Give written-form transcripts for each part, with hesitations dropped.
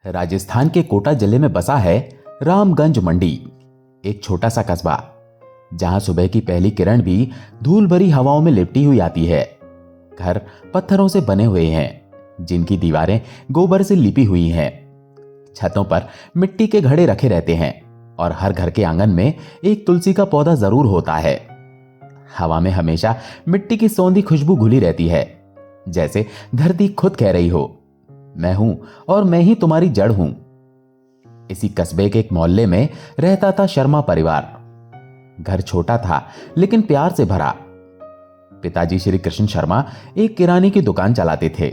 राजस्थान के कोटा जिले में बसा है रामगंज मंडी, एक छोटा सा कस्बा जहां सुबह की पहली किरण भी धूल भरी हवाओं में लिपटी हुई आती है। घर पत्थरों से बने हुए हैं जिनकी दीवारें गोबर से लिपी हुई हैं। छतों पर मिट्टी के घड़े रखे रहते हैं और हर घर के आंगन में एक तुलसी का पौधा जरूर होता है। हवा में हमेशा मिट्टी की सौंधी खुशबू घुली रहती है, जैसे धरती खुद कह रही हो, मैं हूं और मैं ही तुम्हारी जड़ हूं। इसी कस्बे के एक मोहल्ले में रहता था शर्मा परिवार। घर छोटा था लेकिन प्यार से भरा। पिताजी श्री कृष्ण शर्मा एक किराने की दुकान चलाते थे।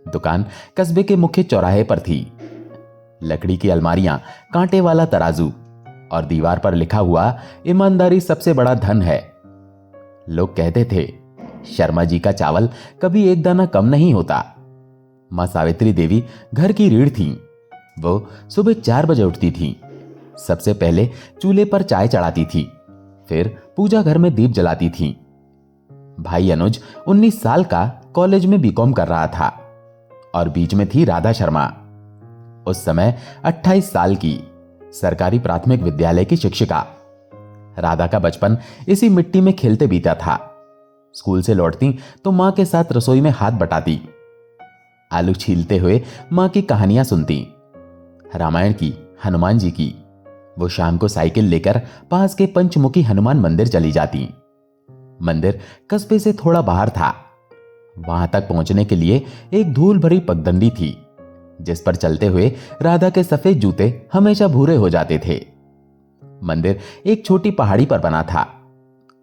दुकान कस्बे के मुख्य चौराहे पर थी। लकड़ी की अलमारियां, कांटे वाला तराजू और दीवार पर लिखा हुआ, ईमानदारी सबसे बड़ा धन है। लोग कहते थे शर्मा जी का चावल कभी एक दाना कम नहीं होता। मां सावित्री देवी घर की रीढ़ थीं। वो सुबह 4 बजे उठती थीं। सबसे पहले चूल्हे पर चाय चढ़ाती थी, फिर पूजा घर में दीप जलाती थीं। भाई अनुज 19 साल का कॉलेज में बीकॉम कर रहा था और बीच में थी राधा शर्मा, उस समय 28 साल की, सरकारी प्राथमिक विद्यालय की शिक्षिका। राधा का बचपन इसी मिट्टी में खेलते बीता था। स्कूल से लौटती तो मां के साथ रसोई में हाथ बटाती। आलू छीलते हुए मां की कहानियां सुनती, रामायण की, हनुमान जी की। वो शाम को साइकिल लेकर पास के पंचमुखी हनुमान मंदिर चली जाती। मंदिर कस्बे से थोड़ा बाहर था। वहां तक पहुंचने के लिए एक धूल भरी पगडंडी थी, जिस पर चलते हुए राधा के सफेद जूते हमेशा भूरे हो जाते थे। मंदिर एक छोटी पहाड़ी पर बना था।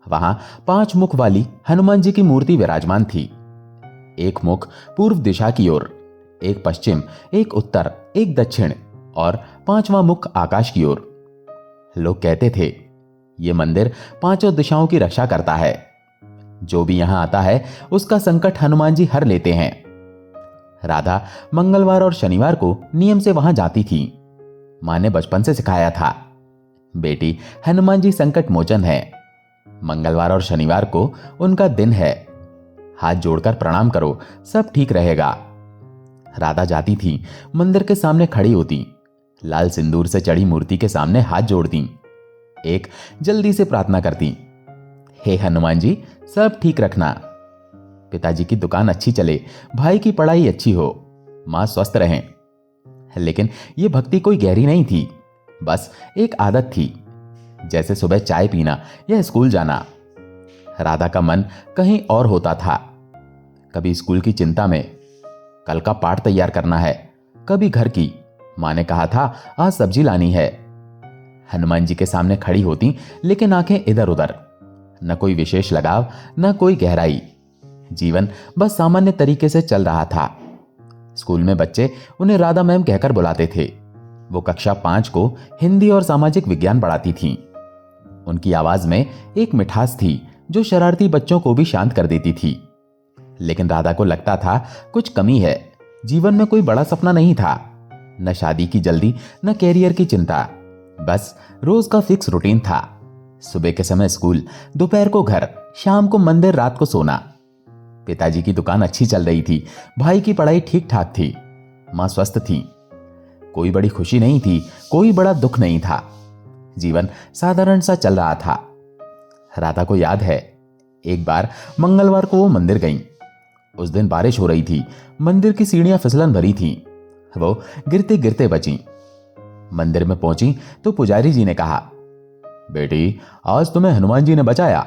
वहां 5 मुख वाली हनुमान जी की मूर्ति विराजमान थी। एक मुख पूर्व दिशा की ओर, एक पश्चिम, एक उत्तर, एक दक्षिण और 5वां मुख आकाश की ओर। लोग कहते थे यह मंदिर 5 दिशाओं की रक्षा करता है। जो भी यहां आता है उसका संकट हनुमान जी हर लेते हैं। राधा मंगलवार और शनिवार को नियम से वहां जाती थी। मां ने बचपन से सिखाया था, बेटी हनुमान जी संकट मोचन है। मंगलवार और शनिवार को उनका दिन है। हाथ जोड़कर प्रणाम करो, सब ठीक रहेगा। राधा जाती थी, मंदिर के सामने खड़ी होती, लाल सिंदूर से चढ़ी मूर्ति के सामने हाथ जोड़ती, एक जल्दी से प्रार्थना करती, हे हनुमान जी सब ठीक रखना। पिताजी की दुकान अच्छी चले, भाई की पढ़ाई अच्छी हो, मां स्वस्थ रहें। लेकिन यह भक्ति कोई गहरी नहीं थी, बस एक आदत थी, जैसे सुबह चाय पीना या स्कूल जाना। राधा का मन कहीं और होता था। कभी स्कूल की चिंता में, कल का पाठ तैयार करना है, कभी घर की, मां ने कहा था आज सब्जी लानी है। हनुमान जी के सामने खड़ी होती लेकिन आंखें इधर उधर, न कोई विशेष लगाव, न कोई गहराई। जीवन बस सामान्य तरीके से चल रहा था। स्कूल में बच्चे उन्हें राधा मैम कहकर बुलाते थे। वो कक्षा 5 को हिंदी और सामाजिक विज्ञान पढ़ाती थीं। उनकी आवाज में एक मिठास थी जो शरारती बच्चों को भी शांत कर देती थी। लेकिन राधा को लगता था कुछ कमी है। जीवन में कोई बड़ा सपना नहीं था, न शादी की जल्दी, न कैरियर की चिंता। बस रोज का फिक्स रूटीन था। सुबह के समय स्कूल, दोपहर को घर, शाम को मंदिर, रात को सोना। पिताजी की दुकान अच्छी चल रही थी, भाई की पढ़ाई ठीक ठाक थी, मां स्वस्थ थी। कोई बड़ी खुशी नहीं थी, कोई बड़ा दुख नहीं था। जीवन साधारण सा चल रहा था। राधा को याद है, एक बार मंगलवार को वो मंदिर गई। उस दिन बारिश हो रही थी, मंदिर की सीढ़ियां फिसलन भरी थीं। वो गिरते गिरते बची। मंदिर में पहुंची तो पुजारी जी ने कहा, बेटी आज तुम्हें हनुमान जी ने बचाया।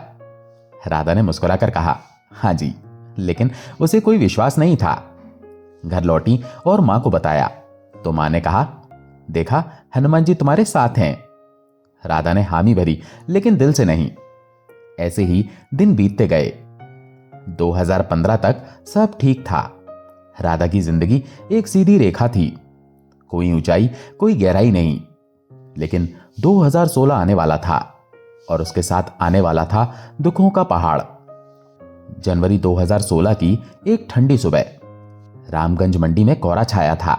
राधा ने मुस्कुराकर कहा, हाँ जी, लेकिन उसे कोई विश्वास नहीं था। घर लौटी और मां को बताया तो मां ने कहा, देखा हनुमान जी तुम्हारे साथ हैं। राधा ने हामी भरी लेकिन दिल से नहीं। ऐसे ही दिन बीतते गए। 2015 तक सब ठीक था। राधा की जिंदगी एक सीधी रेखा थी, कोई ऊंचाई, कोई गहराई नहीं। लेकिन 2016 आने वाला था और उसके साथ आने वाला था दुखों का पहाड़। जनवरी 2016 की एक ठंडी सुबह रामगंज मंडी में कोहरा छाया था।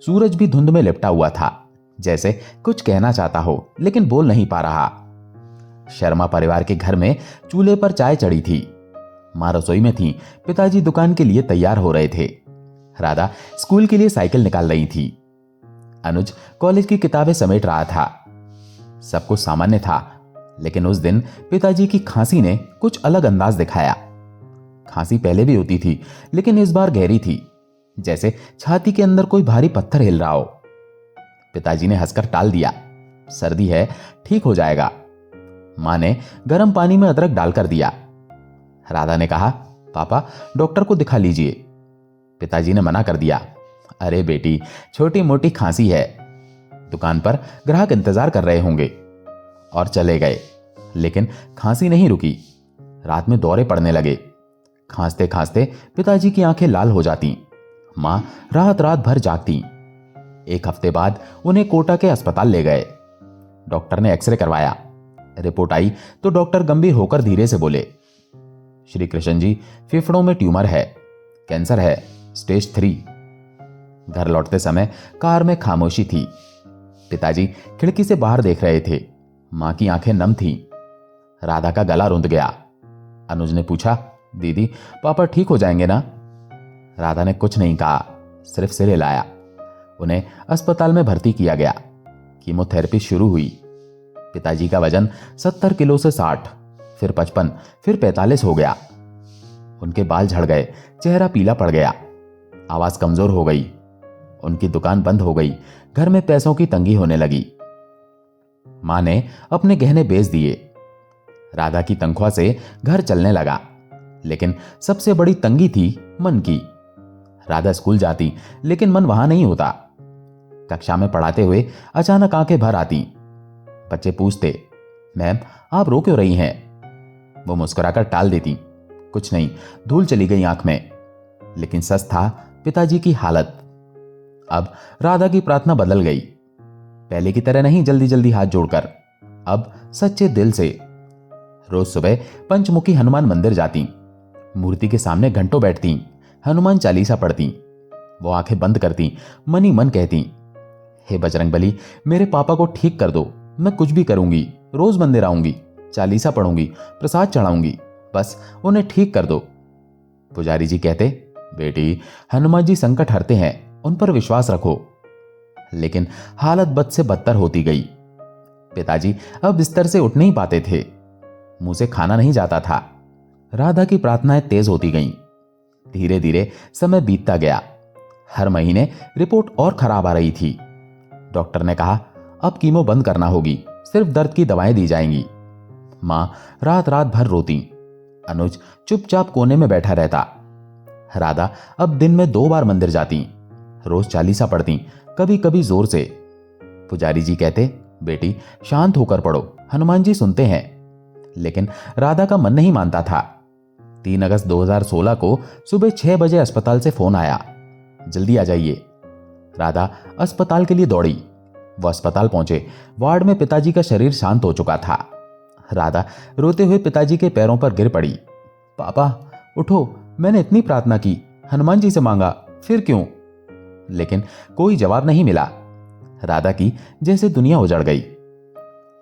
सूरज भी धुंध में लिपटा हुआ था, जैसे कुछ कहना चाहता हो लेकिन बोल नहीं पा रहा। शर्मा परिवार के घर में चूल्हे पर चाय चढ़ी थी। मां रसोई में थी, पिताजी दुकान के लिए तैयार हो रहे थे। राधा स्कूल के लिए साइकिल निकाल रही थी। अनुज कॉलेज की किताबें समेट रहा था। सब कुछ सामान्य था, लेकिन उस दिन पिताजी की खांसी ने कुछ अलग अंदाज दिखाया। खांसी पहले भी होती थी, लेकिन इस बार गहरी थी, जैसे छाती के अंदर कोई भारी पत्थर हिल रहा हो। पिताजी ने हंसकर टाल दिया, सर्दी है, ठीक हो जाएगा। मां ने गर्म पानी में अदरक डालकर दिया। राधा ने कहा, पापा डॉक्टर को दिखा लीजिए। पिताजी ने मना कर दिया, अरे बेटी, छोटी मोटी खांसी है। दुकान पर ग्राहक इंतजार कर रहे होंगे। और चले गए। लेकिन खांसी नहीं रुकी। रात में दौरे पड़ने लगे। खांसते खांसते पिताजी की आंखें लाल हो जाती। मां रात रात भर जागती। एक हफ्ते बाद उन्हें कोटा के अस्पताल ले गए। डॉक्टर ने एक्सरे करवाया। रिपोर्ट आई तो डॉक्टर गंभीर होकर धीरे से बोले, श्री कृष्ण जी, फेफड़ों में ट्यूमर है, कैंसर है, स्टेज 3। घर लौटते समय कार में खामोशी थी। पिताजी खिड़की से बाहर देख रहे थे। मां की आंखें नम थीं। राधा का गला रुंध गया। अनुज ने पूछा, दीदी पापा ठीक हो जाएंगे ना? राधा ने कुछ नहीं कहा, सिर्फ सिर हिलाया। उन्हें अस्पताल में भर्ती किया गया। कीमोथेरेपी शुरू हुई। पिताजी का वजन 70 किलो से 60, फिर 55, फिर 45 हो गया। उनके बाल झड़ गए, चेहरा पीला पड़ गया, आवाज कमजोर हो गई। उनकी दुकान बंद हो गई। घर में पैसों की तंगी होने लगी। मां ने अपने गहने बेच दिए। राधा की तनख्वाह से घर चलने लगा, लेकिन सबसे बड़ी तंगी थी मन की। राधा स्कूल जाती, लेकिन मन वहां नहीं होता। कक्षा में पढ़ाते हुए अचानक आंखें भर आती। बच्चे पूछते, मैम आप रो क्यों रही हैं? वो मुस्कुराकर टाल देती, कुछ नहीं, धूल चली गई आंख में। लेकिन सच था पिताजी की हालत। अब राधा की प्रार्थना बदल गई। पहले की तरह नहीं जल्दी जल्दी हाथ जोड़कर, अब सच्चे दिल से। रोज सुबह पंचमुखी हनुमान मंदिर जाती, मूर्ति के सामने घंटों बैठती, हनुमान चालीसा पढ़ती। वो आंखें बंद करती, मन ही मन कहती, हे बजरंगबली, मेरे पापा को ठीक कर दो, मैं कुछ भी करूंगी, रोज मंदिर आऊंगी, चालीसा पढ़ूंगी, प्रसाद चढ़ाऊंगी, बस उन्हें ठीक कर दो। पुजारी जी कहते, बेटी हनुमान जी संकट हरते हैं, उन पर विश्वास रखो। लेकिन हालत बद से बदतर होती गई। पिताजी अब बिस्तर से उठ नहीं पाते थे। मुंह से खाना नहीं जाता था। राधा की प्रार्थनाएं तेज होती गईं। धीरे धीरे समय बीतता गया। हर महीने रिपोर्ट और खराब आ रही थी। डॉक्टर ने कहा, अब कीमो बंद करना होगी, सिर्फ दर्द की दवाएं दी जाएंगी। मां रात रात भर रोती। अनुज चुपचाप कोने में बैठा रहता। राधा अब दिन में 2 बार मंदिर जाती, रोज चालीसा पढ़ती, कभी कभी जोर से। पुजारी जी कहते, बेटी शांत होकर पढ़ो, हनुमान जी सुनते हैं। लेकिन राधा का मन नहीं मानता था। 3 अगस्त 2016 को सुबह 6 बजे अस्पताल से फोन आया, जल्दी आ जाइए। राधा अस्पताल के लिए दौड़ी। वो अस्पताल पहुंचे। वार्ड में पिताजी का शरीर शांत हो चुका था। राधा रोते हुए पिताजी के पैरों पर गिर पड़ी। पापा उठो, मैंने इतनी प्रार्थना की, हनुमान जी से मांगा, फिर क्यों? लेकिन कोई जवाब नहीं मिला। राधा की जैसे दुनिया उजड़ गई।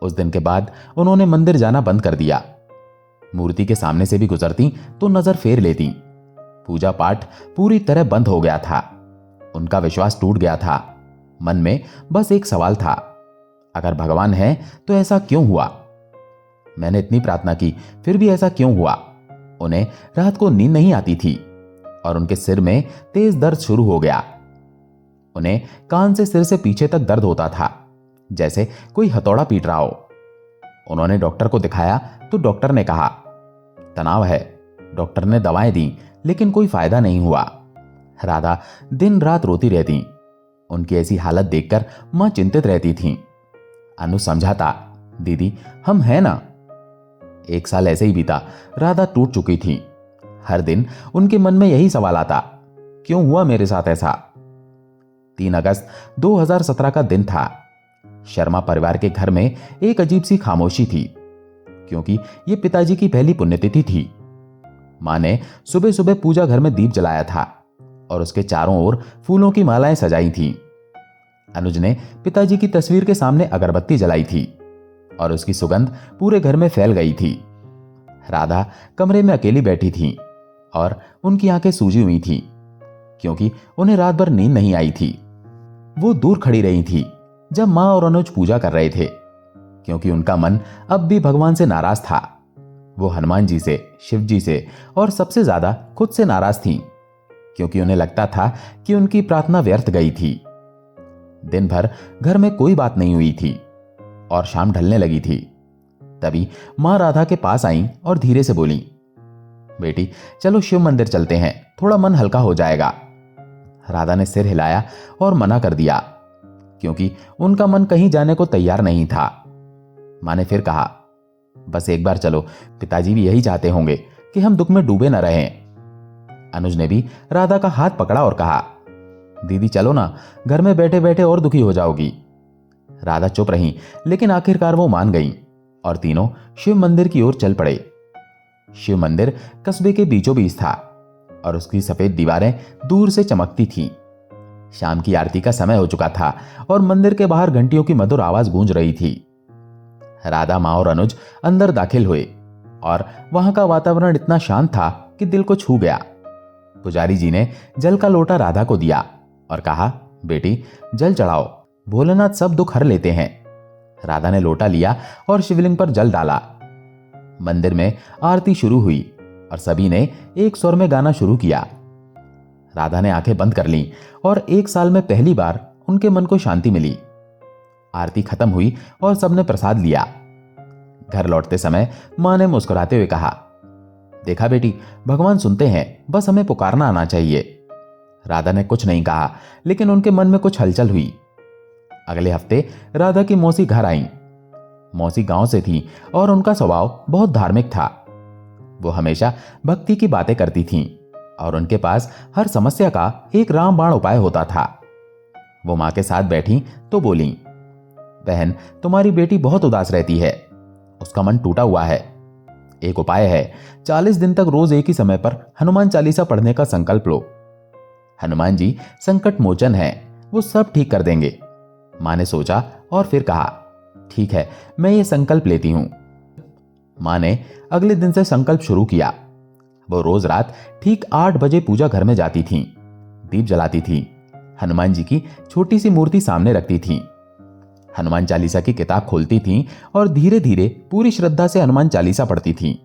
उस दिन के बाद उन्होंने मंदिर जाना बंद कर दिया। मूर्ति के सामने से भी गुजरती तो नजर फेर लेती। पूजा पाठ पूरी तरह बंद हो गया था। उनका विश्वास टूट गया था। मन में बस एक सवाल था, अगर भगवान है तो ऐसा क्यों हुआ? मैंने इतनी प्रार्थना की, फिर भी ऐसा क्यों हुआ? उन्हें रात को नींद नहीं आती थी और उनके सिर में तेज दर्द शुरू हो गया। उन्हें कान से सिर से पीछे तक दर्द होता था, जैसे कोई हथौड़ा पीट रहा हो। उन्होंने डॉक्टर को दिखाया तो डॉक्टर ने कहा, तनाव है। डॉक्टर ने दवाएं दी, लेकिन कोई फायदा नहीं हुआ। राधा दिन रात रोती रहती। उनकी ऐसी हालत देखकर मां चिंतित रहती थीं। अनु समझाता, दीदी हम हैं ना। 1 साल ऐसे ही बीता। राधा टूट चुकी थी। हर दिन उनके मन में यही सवाल आता, क्यों हुआ मेरे साथ ऐसा? 3 अगस्त 2017 का दिन था। शर्मा परिवार के घर में एक अजीब सी खामोशी थी, क्योंकि यह पिताजी की पहली पुण्यतिथि थी। मां ने सुबह सुबह पूजा घर में दीप जलाया था और उसके चारों ओर फूलों की मालाएं सजाई थीं। अनुज ने पिताजी की तस्वीर के सामने अगरबत्ती जलाई थी और उसकी सुगंध पूरे घर में फैल गई थी। राधा कमरे में अकेली बैठी थी और उनकी आंखें सूजी हुई थीं, क्योंकि उन्हें रात भर नींद नहीं आई थी। वो दूर खड़ी रही थी जब माँ और अनुज पूजा कर रहे थे, क्योंकि उनका मन अब भी भगवान से नाराज था। वो हनुमान जी से, शिव जी से और सबसे ज्यादा खुद से नाराज थीं, क्योंकि उन्हें लगता था कि उनकी प्रार्थना व्यर्थ गई थी। दिन भर घर में कोई बात नहीं हुई थी और शाम ढलने लगी थी। तभी मां राधा के पास आईं और धीरे से बोली, बेटी चलो शिव मंदिर चलते हैं, थोड़ा मन हल्का हो जाएगा। राधा ने सिर हिलाया और मना कर दिया, क्योंकि उनका मन कहीं जाने को तैयार नहीं था। मां ने फिर कहा, बस एक बार चलो, पिताजी भी यही चाहते होंगे कि हम दुख में डूबे न रहें। अनुज ने भी राधा का हाथ पकड़ा और कहा, दीदी चलो ना, घर में बैठे बैठे और दुखी हो जाओगी। राधा चुप रही, लेकिन आखिरकार वो मान गईं और तीनों शिव मंदिर की ओर चल पड़े। शिव मंदिर कस्बे के बीचों बीच था और उसकी सफेद दीवारें दूर से चमकती थीं। शाम की आरती का समय हो चुका था और मंदिर के बाहर घंटियों की मधुर आवाज गूंज रही थी। राधा, मां और अनुज अंदर दाखिल हुए और वहां का वातावरण इतना शांत था कि दिल को छू गया। पुजारी जी ने जल का लोटा राधा को दिया और कहा, बेटी जल चढ़ाओ, भोलेनाथ सब दुख हर लेते हैं। राधा ने लोटा लिया और शिवलिंग पर जल डाला। मंदिर में आरती शुरू हुई और सभी ने एक स्वर में गाना शुरू किया। राधा ने आंखें बंद कर लीं और 1 साल में पहली बार उनके मन को शांति मिली। आरती खत्म हुई और सबने प्रसाद लिया। घर लौटते समय मां ने मुस्कुराते हुए कहा, देखा बेटी, भगवान सुनते हैं, बस हमें पुकारना आना चाहिए। राधा ने कुछ नहीं कहा, लेकिन उनके मन में कुछ हलचल हुई। अगले हफ्ते राधा की मौसी घर आईं। मौसी गांव से थी और उनका स्वभाव बहुत धार्मिक था। वो हमेशा भक्ति की बातें करती थीं और उनके पास हर समस्या का एक रामबाण उपाय होता था। वो मां के साथ बैठी तो बोली, बहन तुम्हारी बेटी बहुत उदास रहती है, उसका मन टूटा हुआ है। एक उपाय है, 40 दिन तक रोज एक ही समय पर हनुमान चालीसा पढ़ने का संकल्प लो। हनुमान जी संकट मोचन है, वो सब ठीक कर देंगे। मां ने सोचा और फिर कहा, ठीक है, मैं ये संकल्प लेती हूं। मां ने अगले दिन से संकल्प शुरू किया। वो रोज रात ठीक 8 बजे पूजा घर में जाती थीं, दीप जलाती थीं, हनुमान जी की छोटी सी मूर्ति सामने रखती थीं, हनुमान चालीसा की किताब खोलती थीं और धीरे धीरे पूरी श्रद्धा से हनुमान चालीसा पढ़ती थीं।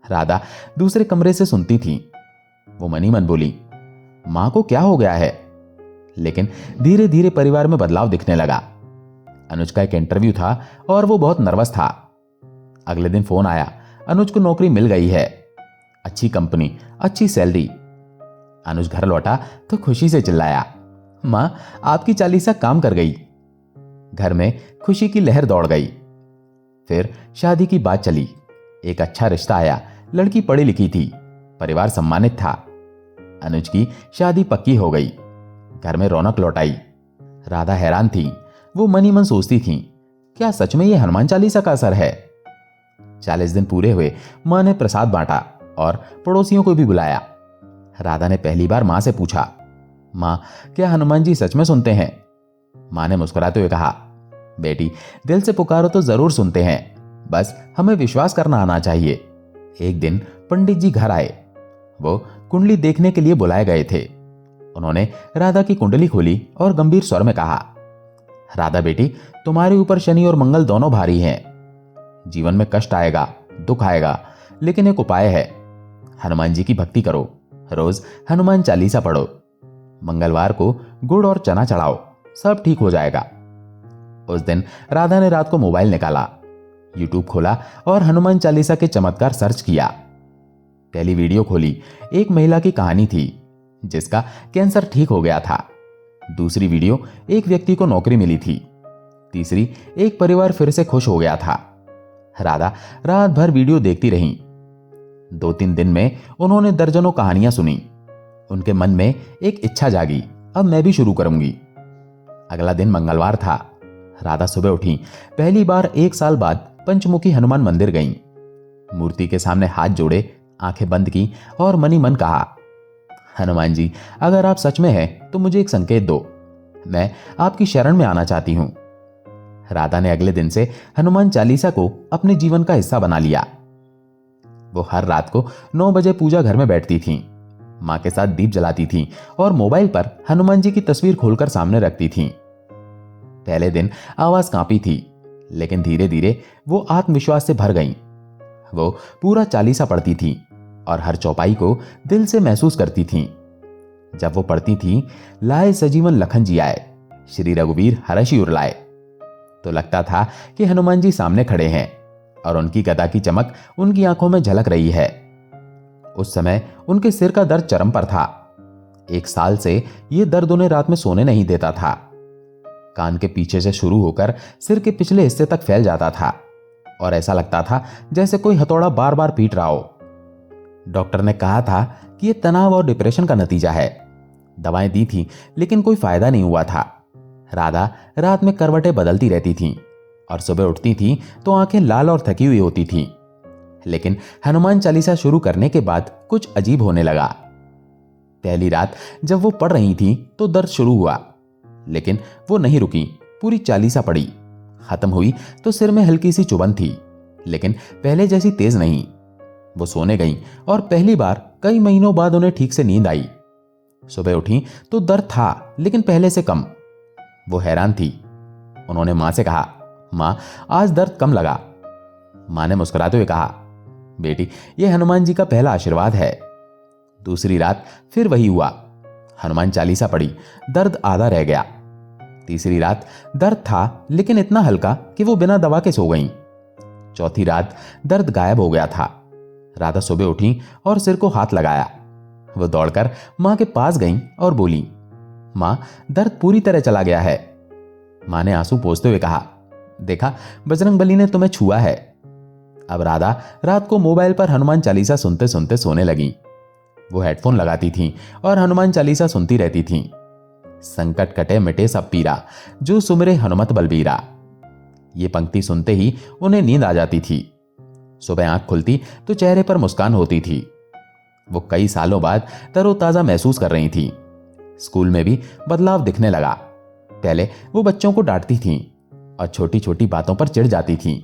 राधा दूसरे कमरे से सुनती थी। वो मनी मन बोली, मां को क्या हो गया है? लेकिन धीरे धीरे परिवार में बदलाव दिखने लगा। अनुज का एक इंटरव्यू था और वो बहुत नर्वस था। अगले दिन फोन आया, अनुज को नौकरी मिल गई है, अच्छी कंपनी, अच्छी सैलरी। अनुज घर लौटा तो खुशी से चिल्लाया, मां आपकी चालीसा काम कर गई। घर में खुशी की लहर दौड़ गई। फिर शादी की बात चली। एक अच्छा रिश्ता आया, लड़की पढ़ी लिखी थी, परिवार सम्मानित था। अनुज की शादी पक्की हो गई, घर में रौनक लौट आई। राधा हैरान थी। वो मनी मन सोचती थी, क्या सच में ये हनुमान चालीसा का असर है? 40 दिन पूरे हुए। मां ने प्रसाद बांटा और पड़ोसियों को भी बुलाया। राधा ने पहली बार मां से पूछा, मां क्या हनुमान जी सच में सुनते हैं? मां ने मुस्कुराते हुए कहा, बेटी दिल से पुकारो तो जरूर सुनते हैं, बस हमें विश्वास करना आना चाहिए। एक दिन पंडित जी घर आए। वो कुंडली देखने के लिए बुलाए गए थे। उन्होंने राधा की कुंडली खोली और गंभीर स्वर में कहा, राधा बेटी तुम्हारे ऊपर शनि और मंगल दोनों भारी हैं। जीवन में कष्ट आएगा, दुख आएगा, लेकिन एक उपाय है, हनुमान जी की भक्ति करो, रोज हनुमान चालीसा पढ़ो, मंगलवार को गुड़ और चना चढ़ाओ, सब ठीक हो जाएगा। उस दिन राधा ने रात को मोबाइल निकाला, यूट्यूब खोला और हनुमान चालीसा के चमत्कार सर्च किया। पहली वीडियो खोली, एक महिला की कहानी थी जिसका कैंसर ठीक हो गया था। दूसरी वीडियो, एक व्यक्ति को नौकरी मिली थी। तीसरी, एक परिवार फिर से खुश हो गया था। राधा रात भर वीडियो देखती रहीं। 2-3 दिन में उन्होंने दर्जनों कहानियां सुनी। उनके मन में एक इच्छा जागी, अब मैं भी शुरू करूंगी। अगला दिन मंगलवार था। राधा सुबह उठी, पहली बार 1 साल बाद पंचमुखी हनुमान मंदिर गईं। मूर्ति के सामने हाथ जोड़े, आंखें बंद की और मनी मन कहा, हनुमान जी अगर आप सच में हैं तो मुझे एक संकेत दो, मैं आपकी शरण में आना चाहती हूं। राधा ने अगले दिन से हनुमान चालीसा को अपने जीवन का हिस्सा बना लिया। वो हर रात को 9 बजे पूजा घर में बैठती थीं। माँ के साथ दीप जलाती थीं और मोबाइल पर हनुमान जी की तस्वीर खोलकर सामने रखती थीं। पहले दिन आवाज कांपी थी, लेकिन धीरे धीरे वो आत्मविश्वास से भर गईं। वो पूरा चालीसा पढ़ती थीं और हर चौपाई को दिल से महसूस करती थीं। जब वो पढ़ती थीं, लाए सजीवन लखन जी आए, श्री रघुवीर हरषि उर लाए, तो लगता था कि हनुमान जी सामने खड़े हैं और उनकी गदा की चमक उनकी आंखों में झलक रही है। उस समय उनके सिर का दर्द चरम पर था। 1 साल से ये दर्द उन्हें रात में सोने नहीं देता था। कान के पीछे से शुरू होकर सिर के पिछले हिस्से तक फैल जाता था और ऐसा लगता था जैसे कोई हथौड़ा बार बार पीट रहा हो। डॉक्टर ने कहा था कि यह तनाव और डिप्रेशन का नतीजा है। दवाएं दी थी, लेकिन कोई फायदा नहीं हुआ था। राधा रात में करवटें बदलती रहती थीं और सुबह उठती थीं तो आंखें लाल और थकी हुई होती थीं। लेकिन हनुमान चालीसा शुरू करने के बाद कुछ अजीब होने लगा। पहली रात जब वो पढ़ रही थीं तो दर्द शुरू हुआ, लेकिन वो नहीं रुकी। पूरी चालीसा पढ़ी। खत्म हुई तो सिर में हल्की सी चुभन थी, लेकिन पहले जैसी तेज नहीं। वो सोने गईं और पहली बार कई महीनों बाद उन्हें ठीक से नींद आई। सुबह उठी तो दर्द था, लेकिन पहले से कम। वो हैरान थी। उन्होंने मां से कहा, मां, आज दर्द कम लगा। मां ने मुस्कुराते हुए कहा, बेटी, यह हनुमान जी का पहला आशीर्वाद है। दूसरी रात फिर वही हुआ। हनुमान चालीसा पढ़ी, दर्द आधा रह गया। तीसरी रात दर्द था, लेकिन इतना हल्का कि वो बिना दवा के सो गईं। चौथी रात दर्द गायब हो गया था। राधा सुबह उठी और सिर को हाथ लगाया। वो दौड़कर मां के पास गईं और बोली, मां, दर्द पूरी तरह चला गया है। मां ने आंसू पोंछते हुए कहा, देखा, बजरंगबली ने तुम्हें छुआ है। अब राधा रात को मोबाइल पर हनुमान चालीसा सुनते सुनते सोने लगी। वो हेडफोन लगाती थीं और हनुमान चालीसा सुनती रहती थीं। संकट कटे मिटे सब पीरा, जो सुमिरे हनुमत बलबीरा। ये पंक्ति सुनते ही उन्हें नींद आ जाती थी। सुबह आंख खुलती तो चेहरे पर मुस्कान होती थी। वो कई सालों बाद तरोताजा महसूस कर रही थी। स्कूल में भी बदलाव दिखने लगा। पहले वो बच्चों को डांटती थीं और छोटी छोटी बातों पर चिढ़ जाती थीं।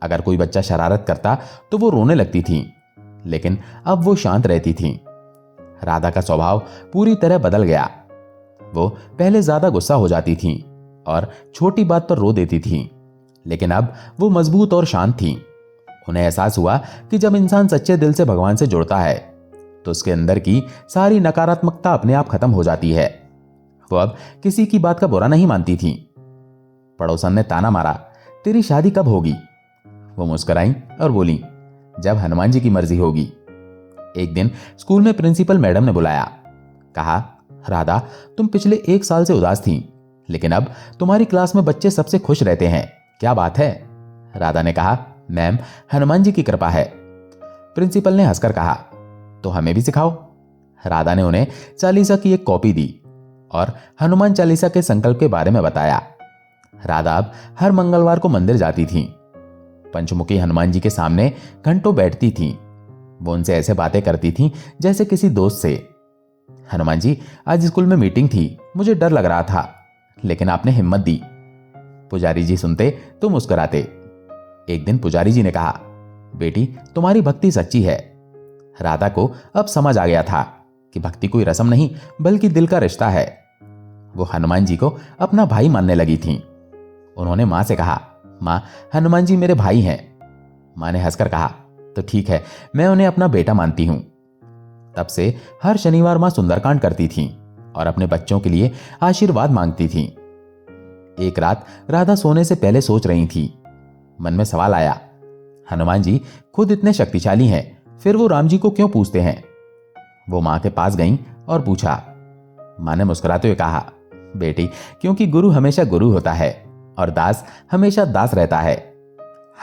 अगर कोई बच्चा शरारत करता तो वो रोने लगती थीं, लेकिन अब वो शांत रहती थीं। राधा का स्वभाव पूरी तरह बदल गया। वो पहले ज्यादा गुस्सा हो जाती थीं और छोटी बात पर रो देती थीं, लेकिन अब वो मजबूत और शांत थीं। उन्हें एहसास हुआ कि जब इंसान सच्चे दिल से भगवान से जुड़ता है तो उसके अंदर की सारी नकारात्मकता अपने आप खत्म हो जाती है। वो अब किसी की बात का बुरा नहीं मानती थीं। पड़ोसन ने ताना मारा, तेरी शादी कब होगी? वो मुस्कुराई और बोली, जब हनुमान जी की मर्जी होगी। एक दिन स्कूल में प्रिंसिपल मैडम ने बुलाया। कहा, राधा, तुम पिछले 1 साल से उदास थीं, लेकिन अब तुम्हारी क्लास में बच्चे सबसे खुश रहते हैं, क्या बात है? राधा ने कहा, मैम, हनुमान जी की कृपा है। प्रिंसिपल ने हंसकर कहा, तो हमें भी सिखाओ। राधा ने उन्हें चालीसा की एक कॉपी दी और हनुमान चालीसा के संकल्प के बारे में बताया। राधा अब हर मंगलवार को मंदिर जाती थीं। पंचमुखी हनुमान जी के सामने घंटों बैठती थीं। वो उनसे ऐसे बातें करती थीं जैसे किसी दोस्त से। हनुमान जी, आज स्कूल में मीटिंग थी, मुझे डर लग रहा था, लेकिन आपने हिम्मत दी। पुजारी जी सुनते तो मुस्कुराते। एक दिन पुजारी जी ने कहा, बेटी, तुम्हारी भक्ति सच्ची है। राधा को अब समझ आ गया था कि भक्ति कोई रस्म नहीं, बल्कि दिल का रिश्ता है। वो हनुमान जी को अपना भाई मानने लगी थीं। उन्होंने मां से कहा, मां, हनुमान जी मेरे भाई हैं। मां ने हंसकर कहा, तो ठीक है, मैं उन्हें अपना बेटा मानती हूं। तब से हर शनिवार मां सुंदरकांड करती थीं और अपने बच्चों के लिए आशीर्वाद मांगती थीं। एक रात राधा सोने से पहले सोच रही थी। मन में सवाल आया, हनुमान जी खुद इतने शक्तिशाली हैं, फिर वो राम जी को क्यों पूछते हैं? वो मां के पास गईं और पूछा। मां ने मुस्कुराते हुए कहा, बेटी, क्योंकि गुरु हमेशा गुरु होता है और दास हमेशा दास रहता है।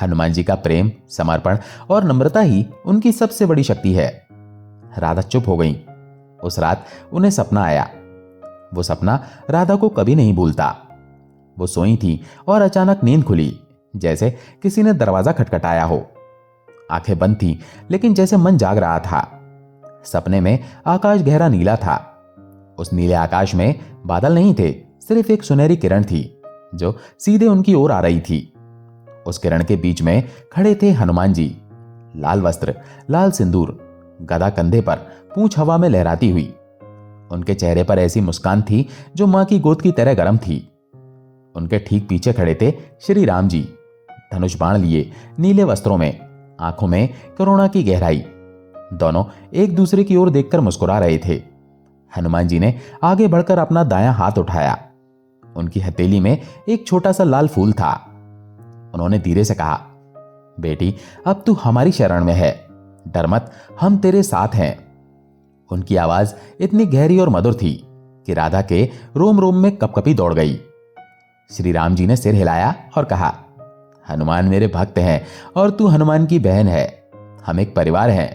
हनुमान जी का प्रेम, समर्पण और नम्रता ही उनकी सबसे बड़ी शक्ति है। राधा चुप हो गई। उस रात उन्हें सपना आया। वो सपना राधा को कभी नहीं भूलता। वो सोई थी और अचानक नींद खुली, जैसे किसी ने दरवाजा खटखटाया हो। आंखें बंद थी, लेकिन जैसे मन जाग रहा था। सपने में आकाश गहरा नीला था। उस नीले आकाश में बादल नहीं थे, सिर्फ एक सुनहरी किरण थी जो सीधे उनकी ओर आ रही थी। उस किरण के बीच में खड़े थे हनुमान जी। लाल वस्त्र, लाल सिंदूर, गदा कंधे पर, पूंछ हवा में लहराती हुई। उनके चेहरे पर ऐसी मुस्कान थी जो मां की गोद की तरह गर्म थी। उनके ठीक पीछे खड़े थे श्री राम जी, धनुष बाण लिए, नीले वस्त्रों में, आंखों में करुणा की गहराई। दोनों एक दूसरे की ओर देखकर मुस्कुरा रहे थे। हनुमान जी ने आगे बढ़कर अपना दायां हाथ उठाया। उनकी हथेली में एक छोटा सा लाल फूल था। उन्होंने धीरे से कहा, बेटी, अब तू हमारी शरण में है, डर मत, हम तेरे साथ हैं। उनकी आवाज इतनी गहरी और मधुर थी कि राधा के रोम रोम में कपकपी दौड़ गई। श्री राम जी ने सिर हिलाया और कहा, हनुमान मेरे भक्त हैं और तू हनुमान की बहन है, हम एक परिवार हैं।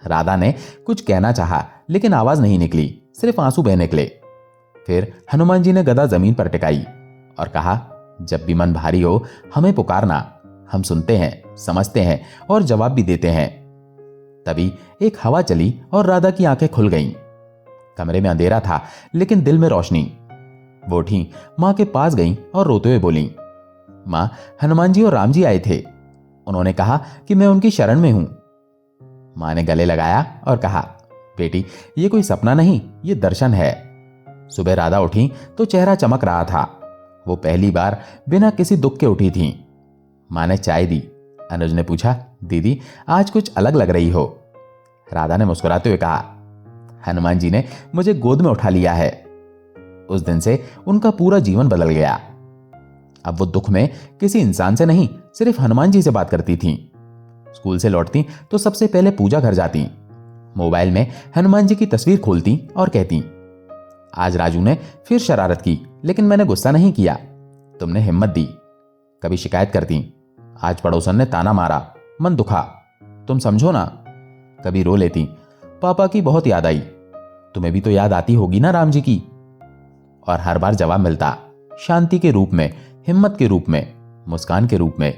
राधा ने कुछ कहना चाहा लेकिन आवाज नहीं निकली, सिर्फ आंसू बह निकले। फिर हनुमान जी ने गदा जमीन पर टिकाई और कहा, जब भी मन भारी हो हमें पुकारना, हम सुनते हैं, समझते हैं और जवाब भी देते हैं। तभी एक हवा चली और राधा की आंखें खुल गईं। कमरे में अंधेरा था लेकिन दिल में रोशनी। वो उठी, मां के पास गईं और रोते हुए बोली, मां, हनुमान जी और राम जी आए थे, उन्होंने कहा कि मैं उनकी शरण में हूं। मां ने गले लगाया और कहा, बेटी, ये कोई सपना नहीं, ये दर्शन है। सुबह राधा उठी तो चेहरा चमक रहा था। वो पहली बार बिना किसी दुख के उठी थी। मां ने चाय दी। अनुज ने पूछा, दीदी, आज कुछ अलग लग रही हो। राधा ने मुस्कुराते हुए कहा, हनुमान जी ने मुझे गोद में उठा लिया है। उस दिन से उनका पूरा जीवन बदल गया। अब वो दुख में किसी इंसान से नहीं, सिर्फ हनुमान जी से बात करती थीं। स्कूल से लौटती तो सबसे पहले पूजा घर जाती, मोबाइल में हनुमान जी की तस्वीर खोलती और कहती, आज राजू ने फिर शरारत की लेकिन मैंने गुस्सा नहीं किया, तुमने हिम्मत दी। कभी शिकायत करती, आज पड़ोसन ने ताना मारा, मन दुखा, तुम समझो ना। कभी रो लेती, पापा की बहुत याद आई, तुम्हें भी तो याद आती होगी ना राम जी की। और हर बार जवाब मिलता, शांति के रूप में, हिम्मत के रूप में, मुस्कान के रूप में।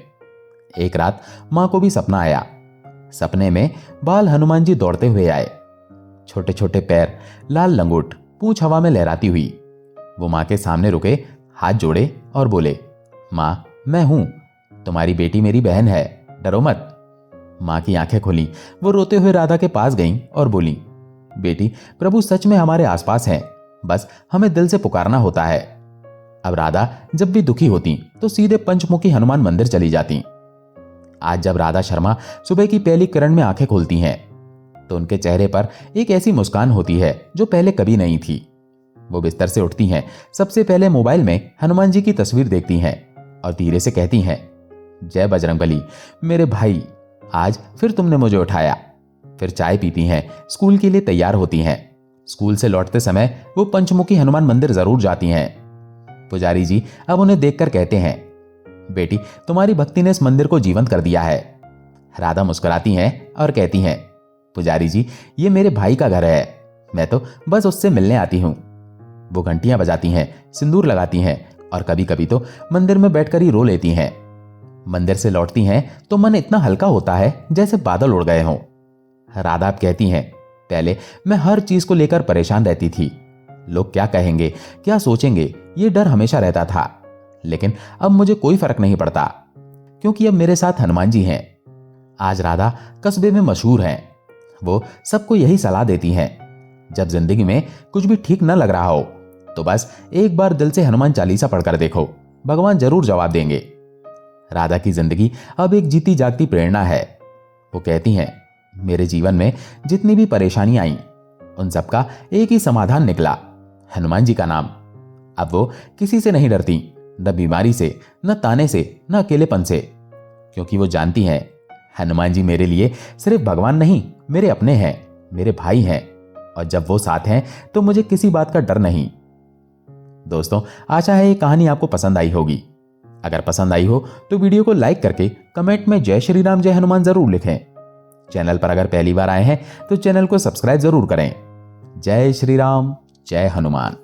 एक रात मां को भी सपना आया। सपने में बाल हनुमान जी दौड़ते हुए आए, छोटे छोटे पैर, लाल लंगोट, पूंछ हवा में लहराती हुई। वो मां के सामने रुके, हाथ जोड़े और बोले, मां, मैं हूं, तुम्हारी बेटी मेरी बहन है, डरो मत। मां की आंखें खुली, वो रोते हुए राधा के पास गईं और बोली, बेटी, प्रभु सच में हमारे आसपास हैं, बस हमें दिल से पुकारना होता है। अब राधा जब भी दुखी होती तो सीधे पंचमुखी हनुमान मंदिर चली जाती। आज जब राधा शर्मा सुबह की पहली किरण में आंखें खोलती हैं तो उनके चेहरे पर एक ऐसी मुस्कान होती है जो पहले कभी नहीं थी। वो बिस्तर से उठती हैं, सबसे पहले मोबाइल में हनुमान जी की तस्वीर देखती हैं और धीरे से कहती हैं, जय बजरंगबली, मेरे भाई, आज फिर तुमने मुझे उठाया। फिर चाय पीती हैं, स्कूल के लिए तैयार होती हैं। स्कूल से लौटते समय वो पंचमुखी हनुमान मंदिर जरूर जाती हैं। पुजारी जी अब उन्हें देखकर कहते हैं, बेटी, तुम्हारी भक्ति ने इस मंदिर को जीवंत कर दिया है। राधा मुस्कुराती हैं और कहती हैं, पुजारी जी, ये मेरे भाई का घर है, मैं तो बस उससे मिलने आती हूं। वो घंटियां बजाती हैं, सिंदूर लगाती हैं और कभी कभी तो मंदिर में बैठकर ही रो लेती हैं। मंदिर से लौटती हैं तो मन इतना हल्का होता है जैसे बादल उड़ गए हों। राधा अब कहती हैं, पहले मैं हर चीज को लेकर परेशान रहती थी, लोग क्या कहेंगे, क्या सोचेंगे, ये डर हमेशा रहता था। लेकिन अब मुझे कोई फर्क नहीं पड़ता क्योंकि अब मेरे साथ हनुमान जी हैं। आज राधा कस्बे में मशहूर हैं। वो सबको यही सलाह देती हैं, जब जिंदगी में कुछ भी ठीक न लग रहा हो तो बस एक बार दिल से हनुमान चालीसा पढ़कर देखो, भगवान जरूर जवाब देंगे। राधा की जिंदगी अब एक जीती जागती प्रेरणा है। वो कहती हैं, मेरे जीवन में जितनी भी परेशानी आई उन सबका एक ही समाधान निकला, हनुमान जी का नाम। अब वो किसी से नहीं डरती, न बीमारी से, न ताने से, न अकेलेपन से, क्योंकि वो जानती हैं हनुमान जी मेरे लिए सिर्फ भगवान नहीं, मेरे अपने हैं, मेरे भाई हैं, और जब वो साथ हैं तो मुझे किसी बात का डर नहीं। दोस्तों, आशा है ये कहानी आपको पसंद आई होगी। अगर पसंद आई हो तो वीडियो को लाइक करके कमेंट में जय श्री राम, जय हनुमान जरूर लिखें। चैनल पर अगर पहली बार आए हैं तो चैनल को सब्सक्राइब जरूर करें। जय श्री राम, जय हनुमान।